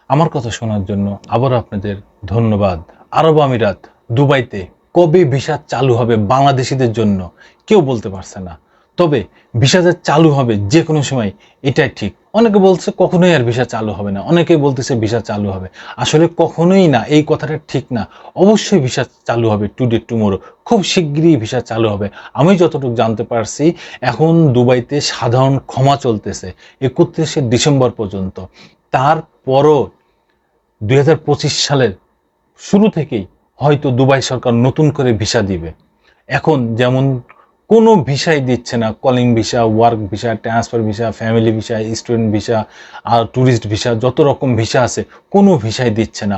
আমার কথা শোনার জন্য আবার আপনাদের ধন্যবাদ। আরব আমিরাত দুবাইতে কবে ভিসা চালু হবে বাংলাদেশীদের জন্য কেউ বলতে পারছে না। তবে ভিসা যে চালু হবে যে কোনো সময় এটাই ঠিক। অনেকে বলছে কখনোই আর ভিসা চালু হবে না, অনেকেই বলতেছে ভিসা চালু হবে। আসলে কখনোই না, এই কথাটা ঠিক না। অবশ্যই ভিসা চালু হবে টুডে টুমোরো, খুব শিগগিরই ভিসা চালু হবে। আমি যতটুকু জানতে পারছি এখন দুবাইতে সাধারণ ক্ষমা চলতেছে 31শে ডিসেম্বর পর্যন্ত। তারপরও 2025 সালের শুরু থেকেই হয়তো দুবাই সরকার নতুন করে ভিসা দিবে। এখন যেমন কোনো ভিসাই দিচ্ছে না, calling visa, work visa, transfer visa, family visa, student visa আর ট্যুরিস্ট ভিসা, যত রকম ভিসা আছে কোনো ভিসাই দিচ্ছে না।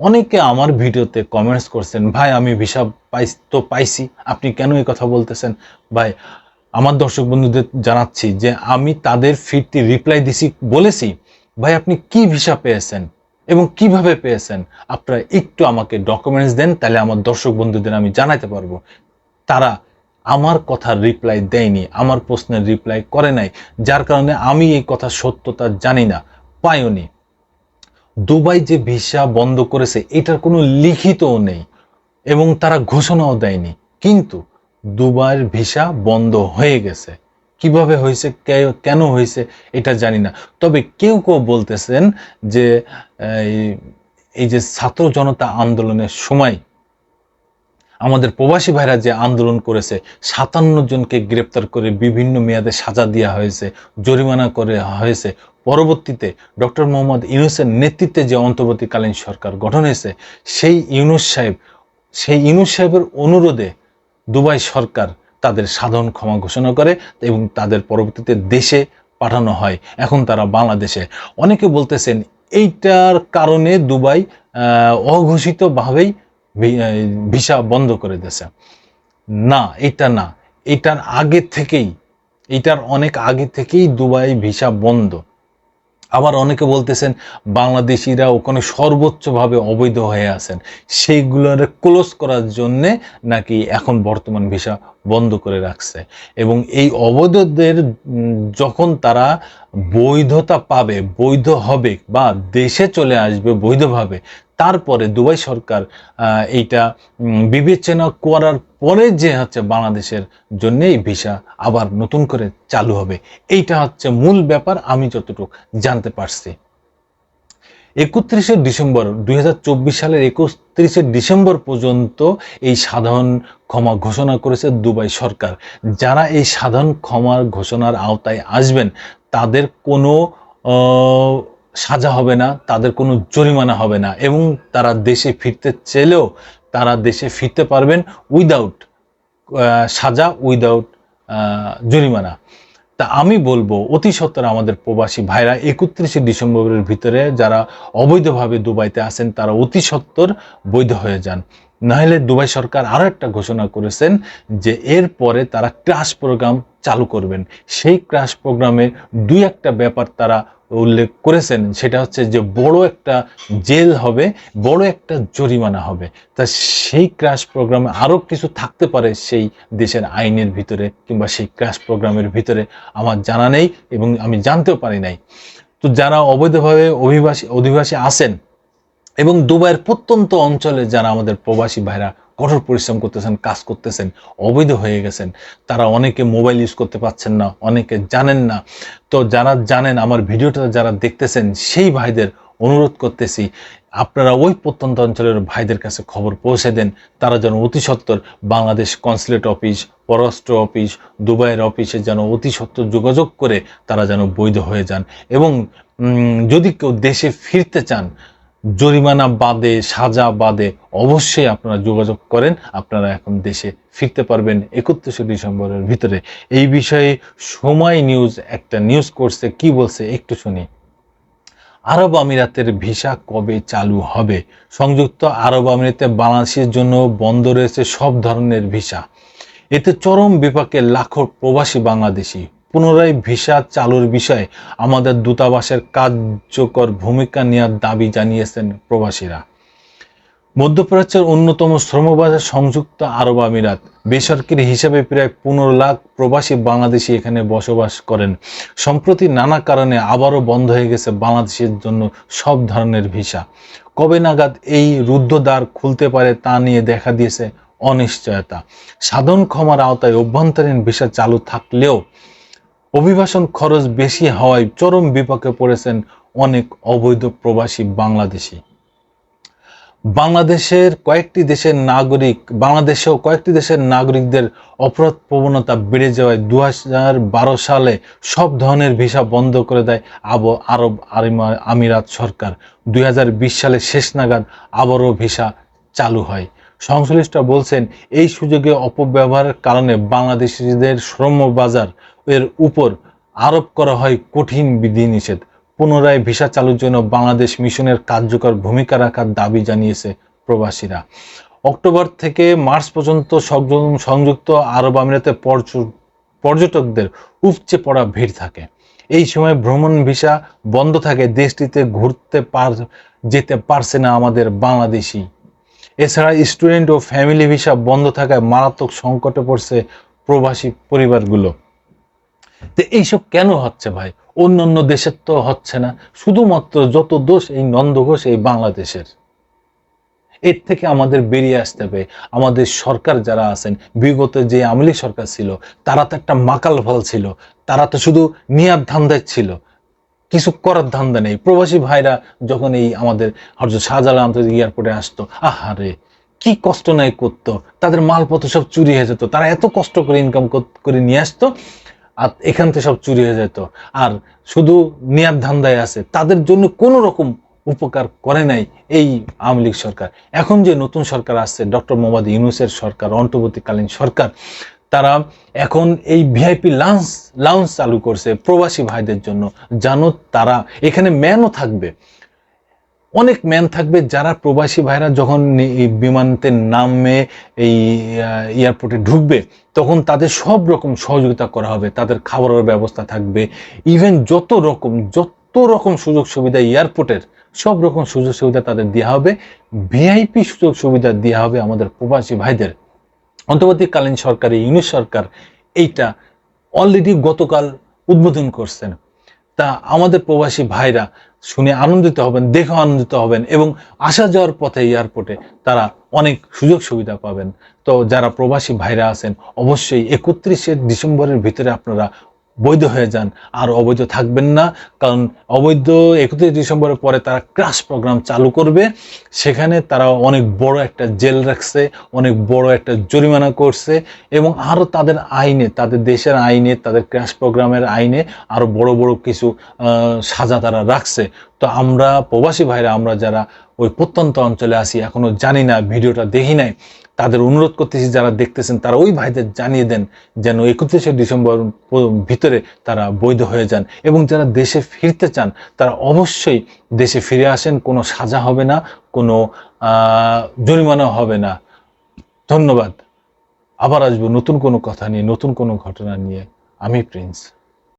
অনেকে আমার ভিডিওতে কমেন্টস করছেন, ভাই আমি ভিসা পাইছি, আপনি কেন এই কথা বলতেছেন? ভাই, আমার দর্শক বন্ধুদের জানাচ্ছি যে আমি তাদের ফিরতি রিপ্লাই দিছি, বলেছি ভাই আপনি কি ভিসা পেয়েছেন এবং কিভাবে পেয়েছেন আপনারা একটু আমাকে ডকুমেন্টস দেন, তাহলে আমার দর্শক বন্ধুদের আমি জানাতে পারবো। তারা আমার কথার রিপ্লাই দেয়নি, আমার প্রশ্নের রিপ্লাই করে নাই, যার কারণে আমি এই কথা সত্যতা জানি না, পাইওনি। দুবাই যে ভিসা বন্ধ করেছে এটার কোনো লিখিতও নেই এবং তারা ঘোষণাও দেয়নি, কিন্তু দুবাইয়ের ভিসা বন্ধ হয়ে গেছে। কিভাবে হয়েছে, কেন হয়েছে এটা জানি না। তবে কেউ কেউ বলতেছেন যে এই এই যে ছাত্র জনতা আন্দোলনের সময় আমাদের প্রবাসী ভাইরা যে আন্দোলন করেছে, 57 জনকে গ্রেপ্তার করে বিভিন্ন মেয়াদে সাজা দেওয়া হয়েছে, জরিমানা করে হয়েছে। পরবর্তীতে ডক্টর মোহাম্মদ ইউনূসের নেতৃত্বে যে অন্তর্বর্তীকালীন সরকার গঠন হয়েছে, সেই ইউনূস সাহেবের অনুরোধে দুবাই সরকার তাদের সাধারণ ক্ষমা ঘোষণা করে এবং তাদের পরবর্তীতে দেশে পাঠানো হয়। এখন তারা বাংলাদেশে। অনেকে বলতেছেন এইটার কারণে দুবাই অঘোষিতভাবেই ভিসা বন্ধ করে দিয়েছে। না, এটা না। এটার আগে থেকেই, এটার অনেক আগে থেকেই দুবাই ভিসা বন্ধ। আবার অনেকে বলতেছেন বাংলাদেশিরা ওখানে সর্বোচ্চভাবে অবৈধ হয়ে আছেন, সেইগুলোর ক্লোজ করার জন্যে নাকি এখন বর্তমান ভিসা বন্ধ করে রাখছে। এবং এই অবৈধদের যখন তারা বৈধতা পাবে, বৈধ হবে বা দেশে চলে আসবে বৈধভাবে, তারপরে দুবাই সরকার এইটা বিবেচনা করার পরে যে হচ্ছে বাংলাদেশের জন্য এই ভিসা আবার নতুন করে চালু হবে। এইটা হচ্ছে মূল ব্যাপার, আমি যতটুকু জানতে পারছি। 31শে ডিসেম্বর 2024 সালের 31শে ডিসেম্বর পর্যন্ত এই সাধারণ ক্ষমা ঘোষণা করেছে দুবাই সরকার। যারা এই সাধারণ ক্ষমার ঘোষণার আওতায় আসবেন তাদের কোনো সাজা হবে না, তাদের কোনো জরিমানা হবে না এবং তারা দেশে ফিরতে চাইলেও তারা দেশে ফিরতে পারবেন উইদাউট সাজা, উইদাউট জরিমানা। তা আমি বলবো অতি সত্বর আমাদের প্রবাসী ভাইরা 31শে ডিসেম্বরের ভিতরে যারা অবৈধভাবে দুবাইতে আছেন তারা অতি সত্বর বৈধ হয়ে যান। নাহলে দুবাই সরকার আরও একটা ঘোষণা করেছেন যে এরপরে তারা ক্রাশ প্রোগ্রাম চালু করবেন। সেই ক্রাশ প্রোগ্রামে দুই একটা ব্যাপার তারা উল্লেখ করেছেন, সেটা হচ্ছে যে বড় একটা জেল হবে, বড় একটা জরিমানা হবে। তা সেই ক্রাশ প্রোগ্রামে আরও কিছু থাকতে পারে সেই দেশের আইনের ভিতরে কিংবা সেই ক্রাশ প্রোগ্রামের ভিতরে, আমার জানা নেই এবং আমি জানতেও পারি নাই। তো যারা অবৈধভাবে অধিবাসী আছেন এবং দুবাইয়ের প্রত্যন্ত অঞ্চলে যারা আমাদের প্রবাসী ভাইরা কঠোর পরিশ্রম করতেছেন, কাজ করতেছেন, অবৈধ হয়ে গেছেন, তারা অনেকে মোবাইল ইউজ করতে পারছেন না, অনেকে জানেন না। তো যারা জানেন, আমার ভিডিওটা যারা দেখতেছেন সেই ভাইদের অনুরোধ করতেছি আপনারা ওই প্রত্যন্ত অঞ্চলের ভাইদের কাছে খবর পৌঁছে দেন, তারা যেন অতি সত্বর বাংলাদেশ কনসুলেট অফিস, পররাষ্ট্র অফিস, দুবাইয়ের অফিসে যেন অতি সত্বর যোগাযোগ করে তারা যেন বৈধ হয়ে যান। এবং যদি কেউ দেশে ফিরতে চান জরিমানা বাদে, সাজা বাদে, অবশ্যই আপনারা যোগাযোগ করেন, আপনারা এখন দেশে ফিরতে পারবেন 31শে ডিসেম্বরের ভিতরে। এই বিষয়ে সময় নিউজ একটা নিউজ করছে, কি বলছে একটু শুনি। আরব আমিরাতের ভিসা কবে চালু হবে? সংযুক্ত আরব আমিরাতে বাংলাদেশের জন্য বন্ধ রয়েছে সব ধরনের ভিসা। এতে চরম বিপাকে লাখো প্রবাসী বাংলাদেশি। পুনরায় ভিসা চালুর বিষয়ে আমাদের দূতাবাসের কার্যকর ভূমিকা নেওয়ার দাবি জানিয়েছেন প্রবাসীরা। মধ্যপ্রাচ্যের অন্যতম শ্রমবাজার সংযুক্ত আরব আমিরাত। বেসরকারি হিসাবে প্রায় 15 লাখ প্রবাসী বাংলাদেশি এখানে বসবাস করেন। সম্প্রতি নানা কারণে আবারও বন্ধ হয়ে গেছে বাংলাদেশের জন্য সব ধরনের ভিসা। কবে নাগাদ এই রুদ্ধ দ্বার খুলতে পারে তা নিয়ে দেখা দিয়েছে অনিশ্চয়তা। সাধারণ ক্ষমার আওতায় অভ্যন্তরীণ ভিসা চালু থাকলেও অভিবাসন খরচ বেশি হওয়ায় চরম বিপাকে পড়েছেন অনেক অবৈধ প্রবাসী বাংলাদেশি। বাংলাদেশেও কয়েকটি দেশের নাগরিকদের অপরাধ প্রবণতা বেড়ে যাওয়ায় 2012 সালে সব ধরনের ভিসা বন্ধ করে দেয় আরব আমিরাত সরকার। 2020 সালে শেষ নাগাদ আবারও ভিসা চালু হয়। সংশ্লিষ্টরা বলছেন, এই সুযোগে অপব্যবহারের কারণে বাংলাদেশিদের শ্রমবাজার এর উপর আরোপ করা হয় কঠিন বিধিনিষেধ। পুনরায় ভিসা চালুর জন্য বাংলাদেশ মিশনের কার্যকর ভূমিকা রাখার দাবি জানিয়েছে প্রবাসীরা। অক্টোবর থেকে মার্চ পর্যন্ত সংযুক্ত আরব আমিরাতে পর্যটকদের উপচে পড়া ভিড় থাকে। এই সময় ভ্রমণ ভিসা বন্ধ থাকে, দেশটিতে যেতে পারছে না আমাদের বাংলাদেশি। এছাড়া স্টুডেন্ট ও ফ্যামিলি ভিসা বন্ধ থাকায় মারাত্মক সংকটে পড়ছে প্রবাসী পরিবারগুলো। তো এইসব কেন হচ্ছে ভাই? অন্যান্য দেশের তো হচ্ছে না, শুধুমাত্র যত দোষ এই নন্দঘোষ এই বাংলাদেশের। এর থেকে আমাদের বেরিয়ে আসতে হবে। আমাদের সরকার যারা আছেন, বিগত যে আওয়ামী লীগ সরকার ছিল, তারা তো একটা মাকাল ফল ছিল, তারা তো শুধু নেয়ার ধান্দায় ছিল, কিছু করার ধান্দা নেই। প্রবাসী ভাইরা যখন এই আমাদের হযরত শাহজালাল আন্তর্জাতিক এয়ারপোর্টে আসতো, আহারে কি কষ্ট নাই করতো, তাদের মালপত্র সব চুরি হয়ে যেত, তারা এত কষ্ট করে ইনকাম করে নিয়ে আসতো, আর এখান থেকে সব চুরি হয়ে যেত, আর শুধু নেয়ার ধান্দায় আছে। তাদের জন্য কোনো রকম উপকার করে নাই এই আওয়ামী লীগ সরকার। এখন যে নতুন সরকার আসছে, ডক্টর মোহাম্মদ ইউনূসের সরকার, অন্তর্বর্তীকালীন সরকার, তারা এখন এই ভিআইপি লাউঞ্জ চালু করছে প্রবাসী ভাইদের জন্য। জানো, তারা এখানে ম্যানও থাকবে, অনেক ম্যান থাকবে, যারা প্রবাসী ভাইরা যখন বিমানতে নামে এই এয়ারপোর্টে ঢুকবে, তখন তাদের সব রকম সহযোগিতা করা হবে। তাদের খাবারের ব্যবস্থা থাকবে, ইভেন যত রকম সুযোগ সুবিধা এয়ারপোর্টের, সব রকম সুযোগ সুবিধা তাদের দেওয়া হবে। ভিআইপি সুযোগ সুবিধা দেওয়া হবে আমাদের প্রবাসী ভাইদের। অন্তর্বর্তীকালীন সরকার, ইউনূস সরকার এইটা অলরেডি গতকাল উদ্বোধন করছেন। তা আমাদের প্রবাসী ভাইরা শুনে আনন্দিত হবেন, দেখে আনন্দিত হবেন, এবং আসা যাওয়ার পথে এয়ারপোর্টে তারা অনেক সুযোগ সুবিধা পাবেন। তো যারা প্রবাসী ভাইরা আছেন, অবশ্যই 31শে ডিসেম্বরের ভিতরে আপনারা বৈধ হয়ে যান, আর অবৈধ থাকবেন না। কারণ অবৈধ 31 ডিসেম্বরের পরে তারা ক্রাশ প্রোগ্রাম চালু করবে। সেখানে তারা অনেক বড় একটা জেল রাখছে, অনেক বড় একটা জরিমানা করছে, এবং আরও তাদের আইনে, তাদের দেশের আইনে, তাদের ক্রাশ প্রোগ্রামের আইনে আরও বড় বড় কিছু সাজা তারা রাখছে। তো আমরা প্রবাসী ভাইরা, আমরা যারা ওই প্রত্যন্ত অঞ্চলে আছি, এখনো জানি না, ভিডিওটা দেখি নাই, তাদের অনুরোধ করতেছি, যারা দেখতেছেন তারা ওই ভাইদের জানিয়ে দেন যেন 31শে ডিসেম্বর ভিতরে তারা বৈধ হয়ে যান। এবং যারা দেশে ফিরতে চান, তারা অবশ্যই দেশে ফিরে আসেন, কোনো সাজা হবে না, কোনো জরিমানা হবে না। ধন্যবাদ। আবার আসবো নতুন কোনো কথা নিয়ে, নতুন কোনো ঘটনা নিয়ে। আমি প্রিন্স।